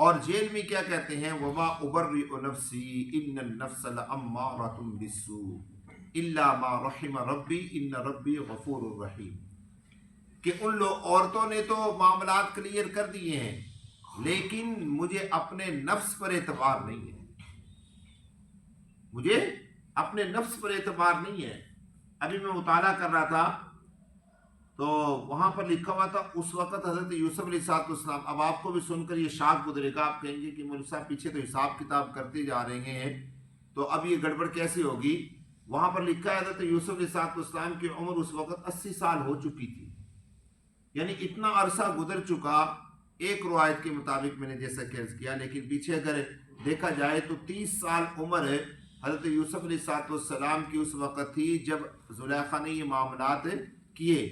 اور جیل میں کیا کہتے ہیں وما ابرئ نفسی ان النفس لامارۃ بالسوء الا ما رحم ربی ان ربی غفور الرحیم، کہ ان لوگ عورتوں نے تو معاملات کلیئر کر دیے ہیں لیکن مجھے اپنے نفس پر اعتبار نہیں ہے، مجھے اپنے نفس پر اعتبار نہیں ہے۔ ابھی میں مطالعہ کر رہا تھا تو وہاں پر لکھا ہوا تھا اس وقت حضرت یوسف علیہ السلام، اب آپ کو بھی سن کر یہ شاک گزرے گا، آپ کہیں گے کہ مولوی صاحب پیچھے تو حساب کتاب کرتے جا رہے ہیں تو اب یہ گڑبڑ کیسے ہوگی؟ وہاں پر لکھا ہے حضرت یوسف علیہ السلام کی عمر اس وقت 80 سال ہو چکی تھی، یعنی اتنا عرصہ گزر چکا ایک روایت کے مطابق، میں نے جیسا کہ عرض کیا، لیکن پیچھے اگر دیکھا جائے تو 30 سال عمر حضرت یوسف علیہ السلام کی اس وقت تھی جب زلیخا نے یہ معاملات کیے،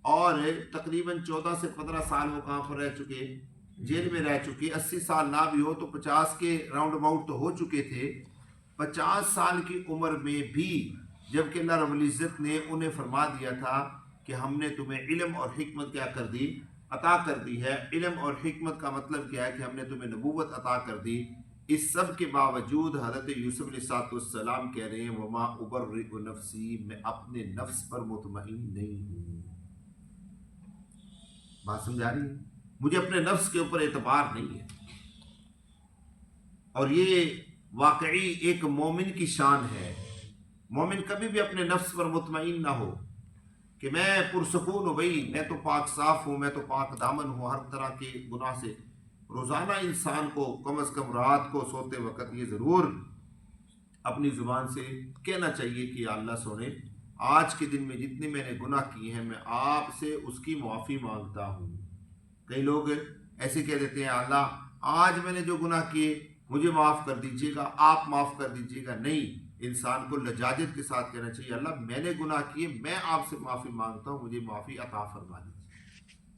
اور تقریباً 14 سے 15 سال وہ کہاں پر رہ چکے؟ جیل میں رہ چکے۔ 80 سال نہ بھی ہو تو 50 کے راؤنڈ اباؤٹ تو ہو چکے تھے۔ 50 سال کی عمر میں بھی جبکہ اللہ رب العزت نے انہیں فرما دیا تھا کہ ہم نے تمہیں علم اور حکمت کیا کر دی؟ عطا کر دی ہے۔ علم اور حکمت کا مطلب کیا ہے کہ ہم نے تمہیں نبوت عطا کر دی، اس سب کے باوجود حضرت یوسف علیہ السلام کہہ رہے ہیں وما ابرئ نفسی، میں اپنے نفس پر مطمئن نہیں ہوں۔ بات سمجھا رہی ہے؟ مجھے اپنے نفس کے اوپر اعتبار نہیں ہے، اور یہ واقعی ایک مومن کی شان ہے۔ مومن کبھی بھی اپنے نفس پر مطمئن نہ ہو کہ میں پرسکون ہوں، بھائی میں تو پاک صاف ہوں، میں تو پاک دامن ہوں ہر طرح کے گناہ سے۔ روزانہ انسان کو کم از کم رات کو سوتے وقت یہ ضرور اپنی زبان سے کہنا چاہیے کہ یا اللہ سونے، آج کے دن میں جتنے میں نے گناہ کیے ہیں میں آپ سے اس کی معافی مانگتا ہوں۔ کئی لوگ ایسے کہہ دیتے ہیں اللہ آج میں نے جو گناہ کیے مجھے معاف کر دیجیے گا، آپ معاف کر دیجیے گا۔ نہیں، انسان کو لجاجت کے ساتھ کہنا چاہیے اللہ میں نے گناہ کیے، میں آپ سے معافی مانگتا ہوں، مجھے معافی عطا فرما دیجیے۔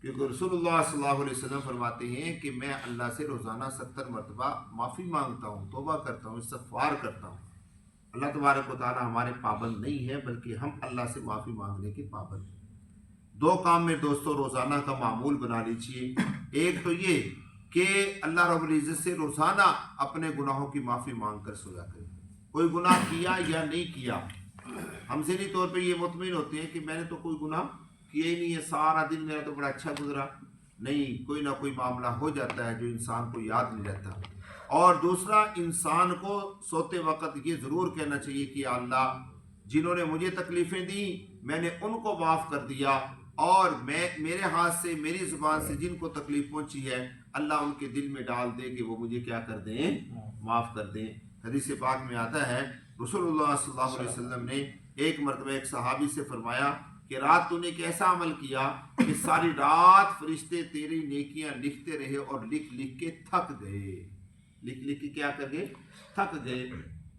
کیونکہ رسول اللہ صلی اللہ علیہ وسلم فرماتے ہیں کہ میں اللہ سے روزانہ 70 مرتبہ معافی مانگتا ہوں، توبہ کرتا ہوں، استغفار کرتا ہوں۔ اللہ تبارک و تعالی ہمارے پابند نہیں ہے بلکہ ہم اللہ سے معافی مانگنے کے پابند ہیں۔ دو کام میں دوستو روزانہ کا معمول بنا لیجیے۔ ایک تو یہ کہ اللہ رب العزت سے روزانہ اپنے گناہوں کی معافی مانگ کر سویا کریں۔ کوئی گناہ کیا یا نہیں کیا، ہم ذہنی طور پہ یہ مطمئن ہوتے ہیں کہ میں نے تو کوئی گناہ کیا ہی نہیں ہے، سارا دن میرا تو بڑا اچھا گزرا۔ نہیں، کوئی نہ کوئی معاملہ ہو جاتا ہے جو انسان کو یاد نہیں رہتا۔ اور دوسرا، انسان کو سوتے وقت یہ ضرور کہنا چاہیے کہ اللہ جنہوں نے مجھے تکلیفیں دی میں نے ان کو معاف کر دیا، اور میرے ہاتھ سے میری زبان سے جن کو تکلیف پہنچی ہے اللہ ان کے دل میں ڈال دے کہ وہ مجھے کیا کر دیں؟ معاف کر دیں۔ حدیث پاک میں آتا ہے رسول اللہ صلی اللہ علیہ وسلم نے ایک مرتبہ ایک صحابی سے فرمایا کہ رات تو نے ایک ایسا عمل کیا کہ ساری رات فرشتے تیری نیکیاں لکھتے رہے اور لکھ لکھ کے تھک گئے، لکھ لکھ کے کیا کر گئے؟ تھک گئے۔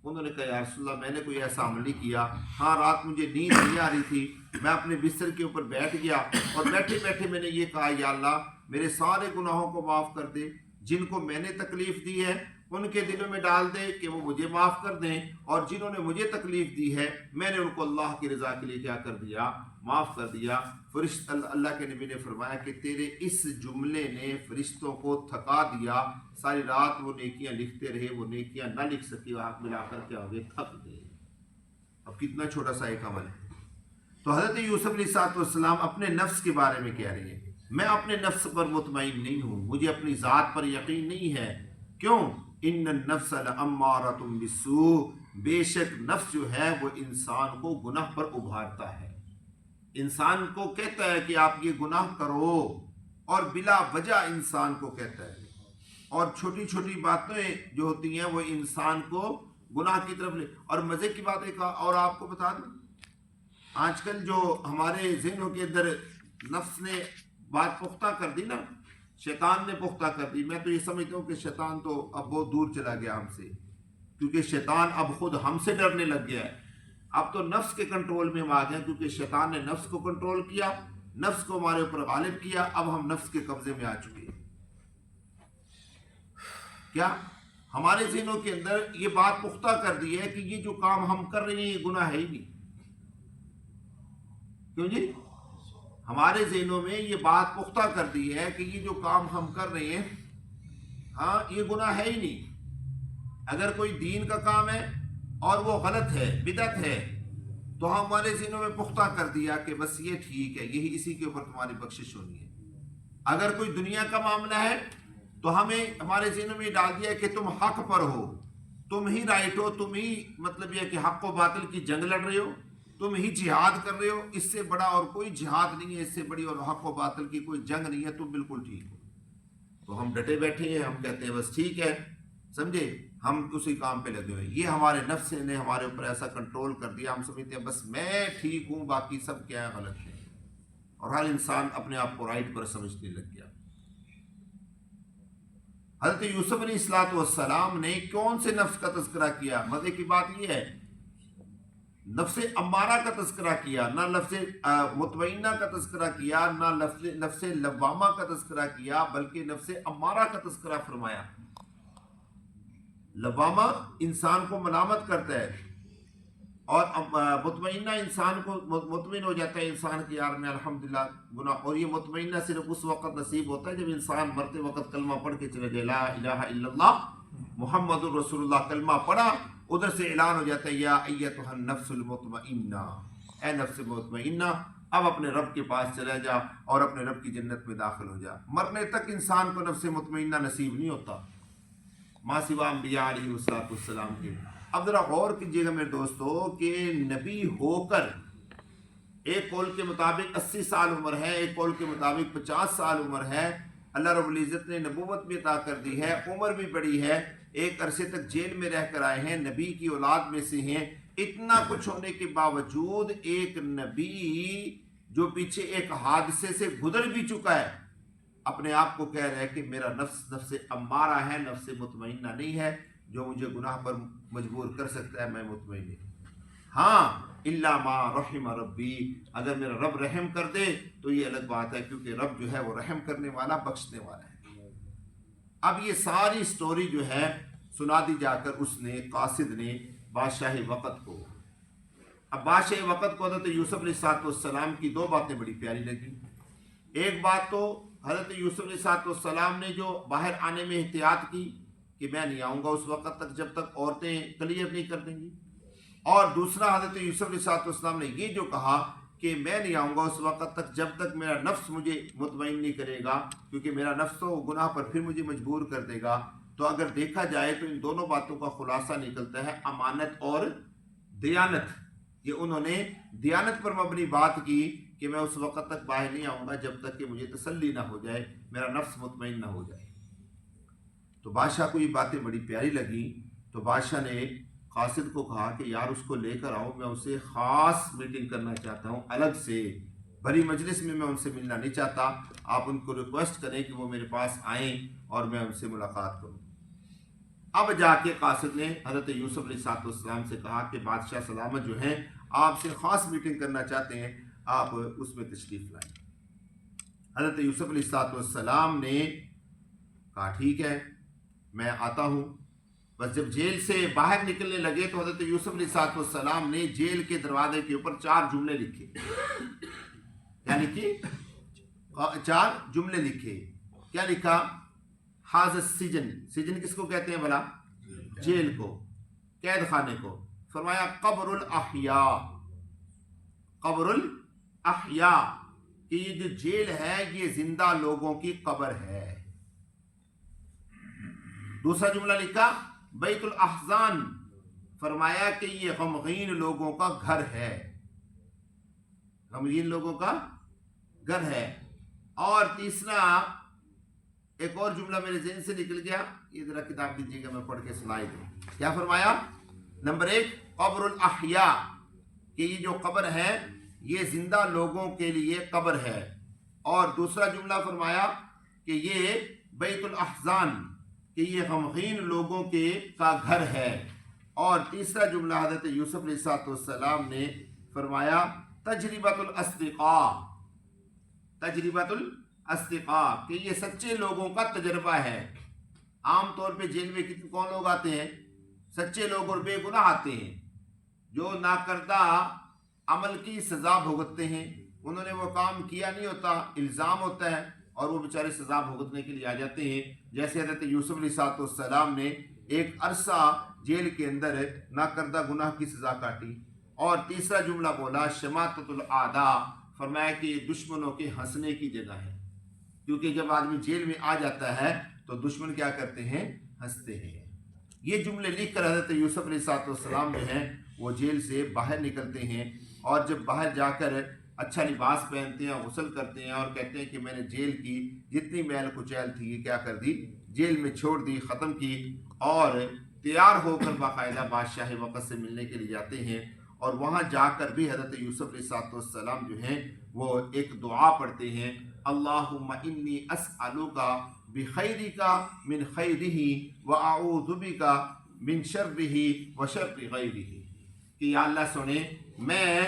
انہوں نے کہا یا رسول اللہ میں نے کوئی ایسا عمل نہیں کیا، ہاں رات مجھے نیند نہیں آ رہی تھی، میں اپنے بستر کے اوپر بیٹھ گیا اور بیٹھے بیٹھے میں نے یہ کہا یا اللہ میرے سارے گناہوں کو معاف کر دے، جن کو میں نے تکلیف دی ہے ان کے دلوں میں ڈال دے کہ وہ مجھے معاف کر دیں، اور جنہوں نے مجھے تکلیف دی ہے میں نے ان کو اللہ کی رضا کے لیے کیا کر دیا؟ معاف کر دیا۔ اللہ کے نبی نے فرمایا کہ تیرے اس جملے نے فرشتوں کو تھکا دیا، ساری رات وہ نیکیاں لکھتے رہے، وہ نیکیاں نہ لکھ سکے، آنکھ ملا کر کے آگے تھک گئے۔ اب کتنا چھوٹا سا ایک عمل ہے۔ تو حضرت یوسف علیہ السلام اپنے نفس کے بارے میں کہہ رہے ہیں میں اپنے نفس پر مطمئن نہیں ہوں، مجھے اپنی ذات پر یقین نہیں ہے۔ کیوں؟ ان النفس لامارۃ بالسوء، بے شک نفس جو ہے وہ انسان کو گناہ پر ابھارتا ہے، انسان کو کہتا ہے کہ آپ یہ گناہ کرو، اور بلا وجہ انسان کو کہتا ہے، اور چھوٹی چھوٹی باتیں جو ہوتی ہیں وہ انسان کو گناہ کی طرف لے۔ اور مزے کی بات ایک اور آپ کو بتا دوں، آج کل جو ہمارے ذہنوں کے اندر نفس نے بات پختہ کر دی نا، شیطان نے پختہ کر دی، میں تو یہ سمجھتا ہوں کہ شیطان تو اب بہت دور چلا گیا ہم سے، کیونکہ شیطان اب خود ہم سے ڈرنے لگ گیا ہے۔ اب تو نفس کے کنٹرول میں ہم آ گئے، کیونکہ شیطان نے نفس کو کنٹرول کیا، نفس کو ہمارے اوپر غالب کیا، اب ہم نفس کے قبضے میں آ چکے ہیں۔ کیا ہمارے ذہنوں کے اندر یہ بات پختہ کر دی ہے کہ یہ جو کام ہم کر رہے ہیں یہ گناہ ہے ہی نہیں؟ کیوں جی؟ ہمارے ذہنوں میں یہ بات پختہ کر دی ہے کہ یہ جو کام ہم کر رہے ہیں ہاں یہ گناہ ہے ہی نہیں. اگر کوئی دین کا کام ہے اور وہ غلط ہے، بدعت ہے، تو ہمارے ذہنوں میں پختہ کر دیا کہ بس یہ ٹھیک ہے، یہی اسی کے اوپر تمہاری بخشش ہونی ہے. اگر کوئی دنیا کا معاملہ ہے تو ہمیں ہمارے ذہنوں میں ڈال دیا کہ تم حق پر ہو، تم ہی رائٹ ہو، تم ہی مطلب یہ کہ حق و باطل کی جنگ لڑ رہے ہو، تم ہی جہاد کر رہے ہو، اس سے بڑا اور کوئی جہاد نہیں ہے، اس سے بڑی اور حق و باطل کی کوئی جنگ نہیں ہے، تم بالکل ٹھیک ہو. تو ہم ڈٹے بیٹھے ہیں، ہم کہتے ہیں بس ٹھیک ہے، سمجھے، ہم اسی کام پہ لگے ہوئے. یہ ہمارے نفس نے ہمارے اوپر ایسا کنٹرول کر دیا، ہم سمجھتے ہیں بس میں ٹھیک ہوں، باقی سب کیا ہے غلط ہے، اور ہر انسان اپنے آپ کو رائٹ پر سمجھنے لگ گیا. حضرت یوسف علیہ السلام نے کون سے نفس کا تذکرہ کیا؟ مزے کی بات یہ ہے، نفس امارہ کا تذکرہ کیا، نہ نفس مطمئنہ کا تذکرہ کیا، نہ نفس لوامہ کا تذکرہ کیا، بلکہ نفس امارہ کا تذکرہ فرمایا. لوامہ انسان کو ملامت کرتا ہے، اور مطمئنہ انسان کو مطمئن ہو جاتا ہے انسان کی، یار میں الحمدللہ گناہ. اور یہ مطمئنہ صرف اس وقت نصیب ہوتا ہے جب انسان مرتے وقت کلمہ پڑھ کے چلے جائے، لا الہ الا اللہ محمد الرسول اللہ، کلمہ پڑھا، ادھر سے اعلان ہو جاتا ہے یا ایتھا النفس المطمئنہ، اے نفس مطمئنہ اب اپنے رب کے پاس چلا جا اور اپنے رب کی جنت میں داخل ہو جا. مرنے تک انسان کو نفس مطمئنہ نصیب نہیں ہوتا، ما سوا انبیاء علیہ السلام کے. اب ذرا غور کیجیے گا میرے دوستو کہ نبی ہو کر ایک قول کے مطابق 80 سال عمر ہے، ایک قول کے مطابق 50 سال عمر ہے، اللہ رب العزت نے نبوت بھی عطا کر دی ہے، عمر بھی بڑی ہے، ایک عرصے تک جیل میں رہ کر آئے ہیں، نبی کی اولاد میں سے ہیں. اتنا کچھ ہونے کے باوجود ایک نبی جو پیچھے ایک حادثے سے گزر بھی چکا ہے، اپنے آپ کو کہہ رہا ہے کہ میرا نفس امارہ ہے، نفس مطمئنہ نہیں ہے، جو مجھے گناہ پر مجبور کر سکتا ہے، میں مطمئن نہیں. ہاں الا ما رحم ربی، اگر میرا رب رحم کر دے تو یہ الگ بات ہے، کیونکہ رب جو ہے وہ رحم کرنے والا، بخشنے والا ہے. اب یہ ساری سٹوری جو ہے سنا دی جا کر اس نے، قاصد نے بادشاہ وقت کو. اب بادشاہ وقت کو حضرت یوسف علیہ السلام کی دو باتیں بڑی پیاری لگی. ایک بات تو حضرت یوسف علیہ السلام نے جو باہر آنے میں احتیاط کی کہ میں نہیں آؤں گا اس وقت تک جب تک عورتیں کلیئر نہیں کر دیں گی، اور دوسرا حضرت یوسف علیہ السلام نے یہ جو کہا کہ میں نہیں آؤں گا اس وقت تک جب تک میرا نفس مجھے مطمئن نہیں کرے گا، کیونکہ میرا نفس تو گناہ پر پھر مجھے مجبور کر دے گا. تو اگر دیکھا جائے تو ان دونوں باتوں کا خلاصہ نکلتا ہے امانت اور دیانت. یہ انہوں نے دیانت پر مبنی بات کی کہ میں اس وقت تک باہر نہیں آؤں گا جب تک کہ مجھے تسلی نہ ہو جائے، میرا نفس مطمئن نہ ہو جائے. تو بادشاہ کو یہ باتیں بڑی پیاری لگی، تو بادشاہ نے قاصد کو کہا کہ یار اس کو لے کر آؤ، میں اسے خاص میٹنگ کرنا چاہتا ہوں، الگ سے بڑی مجلس میں میں ان سے ملنا نہیں چاہتا. آپ ان کو ریکویسٹ کریں کہ وہ میرے پاس آئیں اور میں ان سے ملاقات کروں. اب جا کے قاصد نے حضرت یوسف علیہ السلام سے کہا کہ بادشاہ سلامت جو ہیں آپ سے خاص میٹنگ کرنا چاہتے ہیں، آپ اس میں تشریف لائیں. حضرت یوسف علیہ السلام نے کہا ٹھیک ہے میں آتا ہوں. بس جب جیل سے باہر نکلنے لگے تو حضرت یوسف علیہ السلام نے جیل کے دروازے کے اوپر 4 جملے لکھے، یعنی کہ 4 جملے لکھے. کیا لکھا؟ حاضر السجن، سجن کس کو کہتے ہیں بھلا؟ جیل کو، قید خانے کو. فرمایا قبر الاحیاء، قبر الاحیاء، کہ یہ جو جیل ہے یہ زندہ لوگوں کی قبر ہے. دوسرا جملہ لکھا بیت الاحزان، فرمایا کہ یہ غمگین لوگوں کا گھر ہے، غمگین لوگوں کا گھر ہے. اور تیسرا ایک اور جملہ میرے ذہن سے نکل گیا، یہ ذرا کتاب دیجیے گا میں پڑھ کے سنائی دوں. کیا فرمایا؟ نمبر 1 قبر الاحیاء، کہ یہ جو قبر ہے یہ زندہ لوگوں کے لیے قبر ہے. اور دوسرا جملہ فرمایا کہ یہ بیت الاحزان، کہ یہ غمگین لوگوں کے کا گھر ہے. اور تیسرا جملہ حضرت یوسف علیہ السلام نے فرمایا تجربۃ الاصدقاء، تجربۃ الاصدقاء، کہ یہ سچے لوگوں کا تجربہ ہے. عام طور پہ جیل میں کون لوگ آتے ہیں؟ سچے لوگ اور بے گناہ آتے ہیں، جو ناکردہ عمل کی سزا بھگتتے ہیں. انہوں نے وہ کام کیا نہیں ہوتا، الزام ہوتا ہے اور وہ بیچارے سزا بھگتنے کے لیے آ جاتے ہیں. جیسے حضرت یوسف علیہ السلام نے ایک عرصہ جیل کے اندر ناکردہ گناہ کی سزا کاٹی. اور تیسرا جملہ بولا شماتۃ الاعداء، فرمایا کہ یہ دشمنوں کے ہنسنے کی جگہ ہے، کیونکہ جب آدمی جیل میں آ جاتا ہے تو دشمن کیا کرتے ہیں؟ ہنستے ہیں. یہ جملے لکھ کر حضرت یوسف علیہ السلام جو ہیں وہ جیل سے باہر نکلتے ہیں، اور جب باہر جا کر اچھا لباس پہنتے ہیں، غسل کرتے ہیں، اور کہتے ہیں کہ میں نے جیل کی جتنی میل کچیل تھی یہ کیا کر دی؟ جیل میں چھوڑ دی، ختم کی، اور تیار ہو کر باقاعدہ بادشاہ وقت سے ملنے کے لیے جاتے ہیں. اور وہاں جا کر بھی حضرت یوسف علیہ السلام جو ہیں وہ ایک دعا پڑھتے ہیں، اللہم انی اسألک بخیرک من خیرہ واعوذ بک من شرہ وشر غیرہ، کہ یا اللہ سنے میں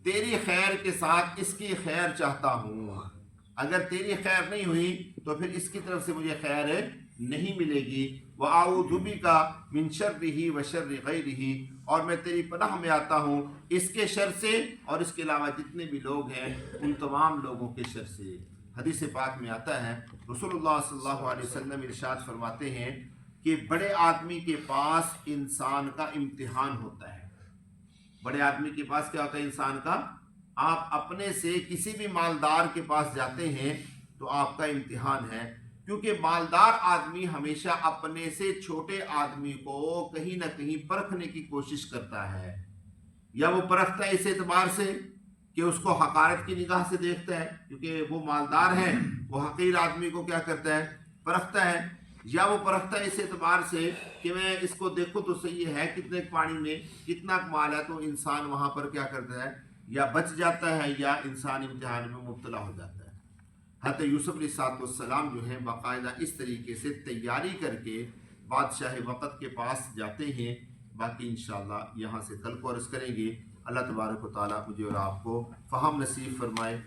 تیری خیر کے ساتھ اس کی خیر چاہتا ہوں، اگر تیری خیر نہیں ہوئی تو پھر اس کی طرف سے مجھے خیر نہیں ملے گی. وَأَعُوذُ بِكَ مِن شَرِّهِ وَشَرِّ غَيْرِهِ، اور میں تیری پناہ میں آتا ہوں اس کے شر سے اور اس کے علاوہ جتنے بھی لوگ ہیں ان تمام لوگوں کے شر سے. حدیث پاک میں آتا ہے رسول اللہ صلی اللہ علیہ وسلم ارشاد فرماتے ہیں کہ بڑے آدمی کے پاس انسان کا امتحان ہوتا ہے. بڑے آدمی کے پاس کیا ہوتا ہے؟ انسان کا. آپ اپنے سے کسی بھی مالدار کے پاس جاتے ہیں تو آپ کا امتحان ہے، کیونکہ مالدار آدمی ہمیشہ اپنے سے چھوٹے آدمی کو کہیں نہ کہیں پرکھنے کی کوشش کرتا ہے. یا وہ پرکھتا ہے اس اعتبار سے کہ اس کو حقارت کی نگاہ سے دیکھتا ہے، کیونکہ وہ مالدار ہے، وہ حقیر آدمی کو کیا کرتا ہے؟ پرکھتا ہے. یا وہ پرکھتا ہے اس اعتبار سے کہ میں اس کو دیکھوں تو صحیح ہے کتنے پانی میں کتنا مال ہے، تو انسان وہاں پر کیا کرتا ہے؟ یا بچ جاتا ہے یا انسان امتحان میں مبتلا ہو جاتا ہے. حضرت یوسف علیہ السلام جو ہیں باقاعدہ اس طریقے سے تیاری کر کے بادشاہ وقت کے پاس جاتے ہیں. باقی انشاءاللہ یہاں سے کل کو عرض کریں گے. اللہ تبارک و تعالیٰ مجھے اور آپ کو فہم نصیب فرمائے.